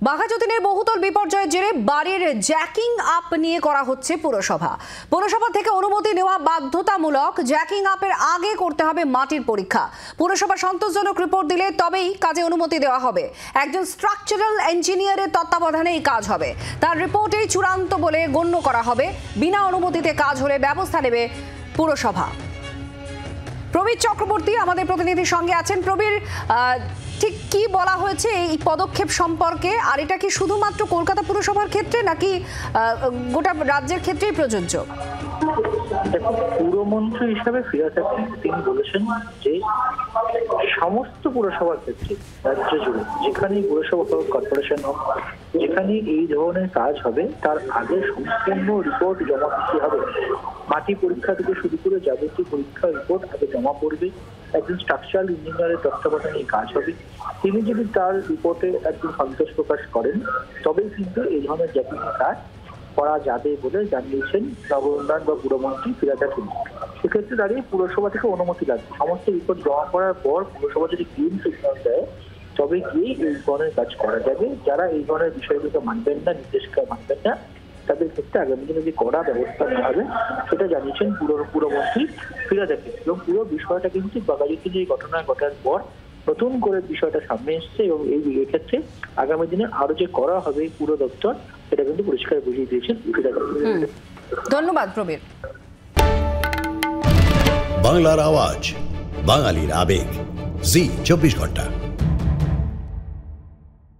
বাঘাযতীনের বহুতল বিপর্যয়ের জেরে বাড়ির জ্যাকিং আপ নিয়ে করা হচ্ছে পুরসভা থেকে অনুমতি নেওয়া বাধ্যতামূলক। জ্যাকিং আপের আগে করতে হবে মাটির পরীক্ষা। পুরসভা সন্তোষজনক রিপোর্ট দিলে তবেই কাজে অনুমতি দেওয়া হবে। একজন স্ট্রাকচারাল ইঞ্জিনিয়ারের তত্ত্বাবধানে এই কাজ হবে। তার রিপোর্টেই চূড়ান্ত বলে গণ্য করা হবে। বিনা অনুমতিতে কাজ হলে ব্যবস্থা নেবে পুরসভা। প্রবীর চক্রবর্তী আমাদের প্রতিনিধির সঙ্গে আছেন। প্রবীর, ঠিক কি বলা হয়েছে এই পদক্ষেপ সম্পর্কে? আর এটা কি শুধুমাত্র কলকাতা পুরসভার ক্ষেত্রে নাকি গোটা রাজ্যের ক্ষেত্রেই প্রযোজ্য? দেখো, পুরমন্ত্রী হিসাবে ফিরাদ হাকিম তিনি বলেছেন যে সমস্ত পুরসভার ক্ষেত্রে রাজ্য জুড়ে যেখানেই পুরসভা হোক, কর্পোরেশন হোক, যেখানে এই ধরনের কাজ হবে তার আগে সম্পূর্ণ রিপোর্ট জমা দিতে হবে। মাটি পরীক্ষা থেকে শুরু করে যাবতীয় পরীক্ষার রিপোর্ট আগে জমা পড়বে। একজন স্ট্রাকচারাল ইঞ্জিনিয়ারের তত্ত্বাবধানে এই কাজ হবে। তিনি যদি তার রিপোর্টে একজন সন্তোষ প্রকাশ করেন তবেই কিন্তু এই ধরনের জ্যাকিং কাজ করা যাবে বলে জানিয়েছেন নগর উন্নয়ন বা পুরমন্ত্রী ফিরাদ হাকিম। সেক্ষেত্রে দাঁড়িয়ে পুরসভা থেকে অনুমতি লাগবে। সমস্ত রিপোর্ট জমা করার পর পুরসভা যদি গ্রিন সিগন্যাল দেয় তবে গিয়ে এই ধরনের কাজ করা যাবে। যারা এই ধরনের বিষয়গুলো মানবেন না, নির্দেশিকা মানবেন না, তাদের ক্ষেত্রে আগামী দিনে যে কড়া ব্যবস্থা নেওয়া হবে সেটা জানিয়েছেন পুরমন্ত্রী ফিরাদ হাকিম। এবং পুরো বিষয়টা কিন্তু বাঘাযতীনে এই ঘটনা ঘটার পর নতুন করে বিষয়টা সামনে এসছে এবং এই ক্ষেত্রে আগামী দিনে আরো যে করা হবে পুরো দপ্তর সেটা কিন্তু পরিষ্কার বুঝিয়ে দিয়েছেন ফিরাদ হাকিম। ধন্যবাদ প্রবীর। বাংলার আওয়াজ, বাঙালির আবেগ, জি 24 ঘন্টা।